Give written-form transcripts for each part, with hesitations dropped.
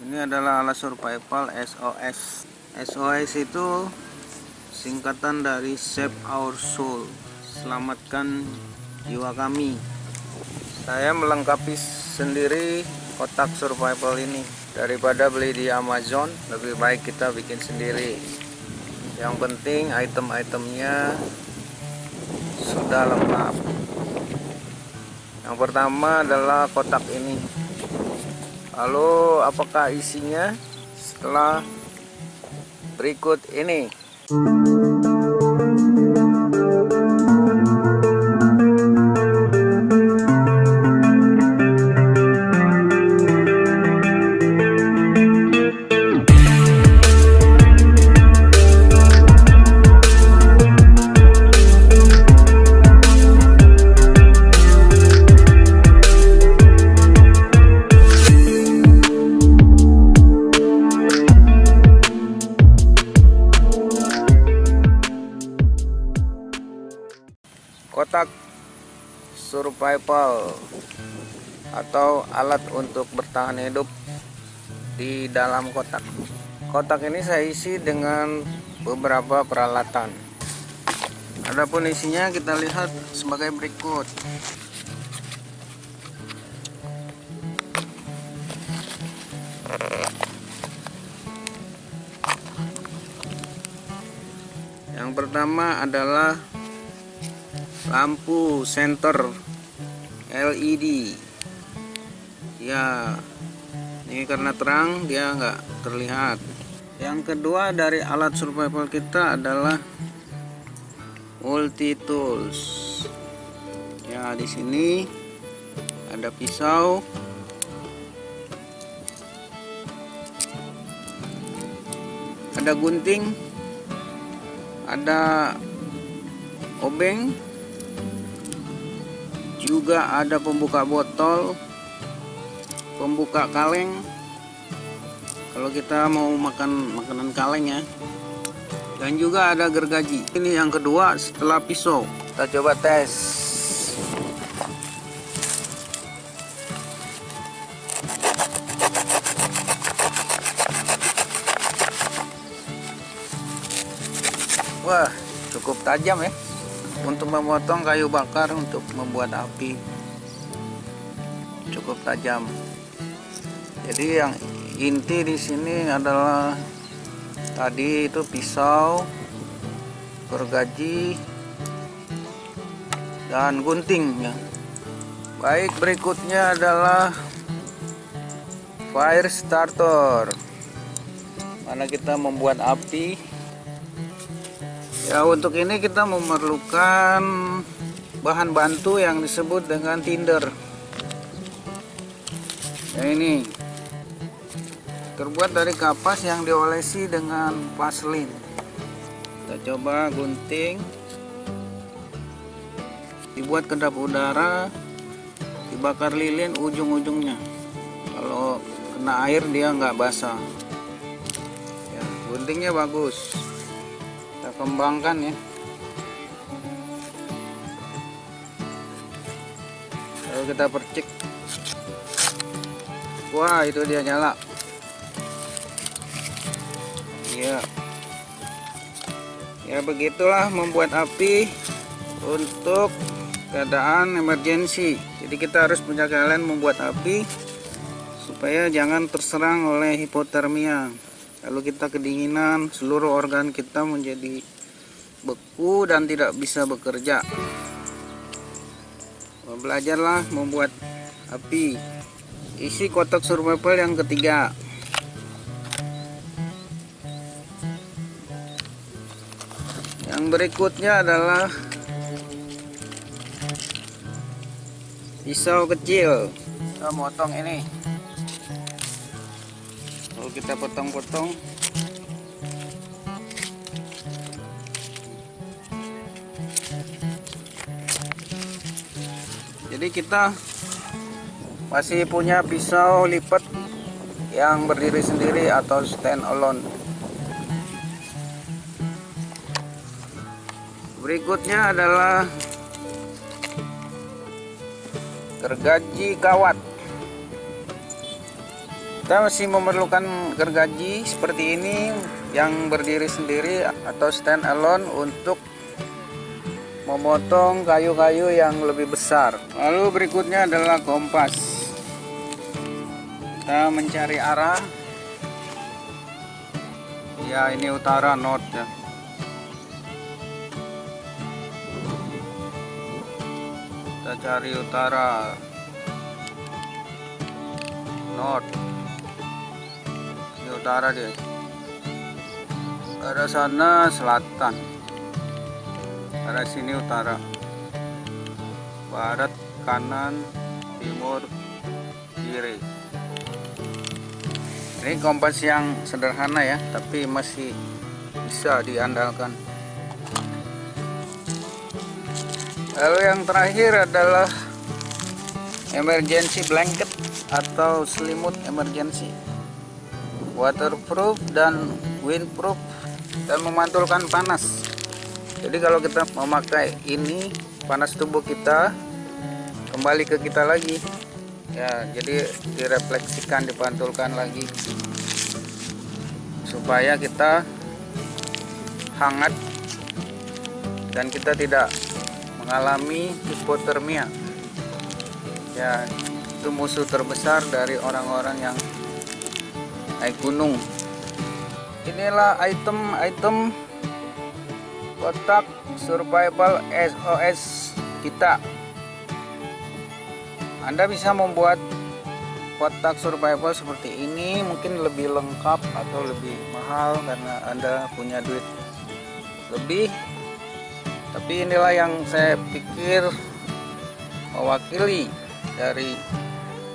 Ini adalah alat survival SOS. SOS itu singkatan dari Save Our Soul, selamatkan jiwa kami. Saya melengkapi sendiri kotak survival ini. Daripada beli di Amazon, lebih baik kita bikin sendiri. Yang penting item-itemnya sudah lengkap. Yang pertama adalah kotak ini. Lalu apakah isinya? Setelah berikut ini. Kotak survival atau alat untuk bertahan hidup di dalam kotak. Kotak ini saya isi dengan beberapa peralatan. Adapun isinya kita lihat sebagai berikut. Yang pertama adalah lampu senter LED. Ya, ini karena terang dia nggak terlihat. Yang kedua dari alat survival kita adalah multi tools. Ya, di sini ada pisau, ada gunting, ada obeng, juga ada pembuka botol, pembuka kaleng kalau kita mau makan makanan kaleng ya, dan juga ada gergaji. Ini yang kedua setelah pisau. Kita coba tes. Wah, cukup tajam ya untuk memotong kayu bakar untuk membuat api. Cukup tajam. Jadi yang inti di sini adalah tadi itu pisau, gergaji, dan gunting ya. Baik, berikutnya adalah fire starter. Mana kita membuat api. Ya, untuk ini kita memerlukan bahan bantu yang disebut dengan tinder. Ya, ini terbuat dari kapas yang diolesi dengan vaselin. Kita coba gunting, dibuat kedap udara, dibakar lilin ujung-ujungnya. Kalau kena air dia nggak basah. Ya, guntingnya bagus. Kita kembangkan ya. Lalu kita percik. Wah, itu dia nyala. Ya. Ya, begitulah membuat api untuk keadaan emergensi. Jadi kita harus punya keahlian membuat api supaya jangan terserang oleh hipotermia. Lalu kita kedinginan, seluruh organ kita menjadi beku dan tidak bisa bekerja. Belajarlah membuat api. Isi kotak survival yang ketiga. Yang berikutnya adalah pisau kecil. Kita motong ini. Lalu kita potong-potong. Jadi kita masih punya pisau lipat yang berdiri sendiri atau stand alone. Berikutnya adalah gergaji kawat. Kita masih memerlukan gergaji seperti ini yang berdiri sendiri atau stand alone untuk memotong kayu-kayu yang lebih besar. Lalu berikutnya adalah kompas. Kita mencari arah. Ya, ini utara north ya. Kita cari utara north. Ini utara deh. Arah sana selatan. Arah sini utara. Barat, kanan, timur, kiri. Ini kompas yang sederhana ya, tapi masih bisa diandalkan. Lalu yang terakhir adalah emergency blanket atau selimut emergency, waterproof dan windproof dan memantulkan panas. Jadi kalau kita memakai ini, panas tubuh kita kembali ke kita lagi. Ya, jadi direfleksikan, dipantulkan lagi supaya kita hangat dan kita tidak mengalami hipotermia. Ya, itu musuh terbesar dari orang-orang yang naik gunung. Inilah item-item kotak survival SOS kita. Anda bisa membuat kotak survival seperti ini, mungkin lebih lengkap atau lebih mahal karena Anda punya duit lebih. Tapi inilah yang saya pikir mewakili dari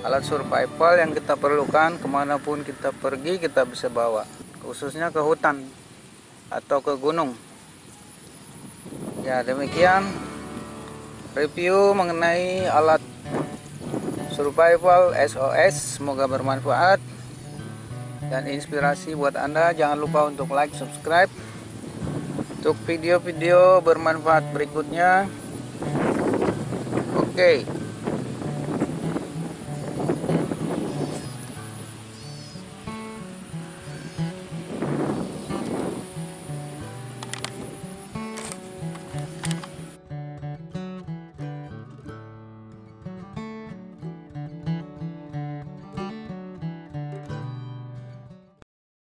alat survival yang kita perlukan kemanapun kita pergi, kita bisa bawa, khususnya ke hutan atau ke gunung. Ya, demikian review mengenai alat survival SOS. Semoga bermanfaat dan inspirasi buat Anda. Jangan lupa untuk like, subscribe untuk video-video bermanfaat berikutnya. Oke.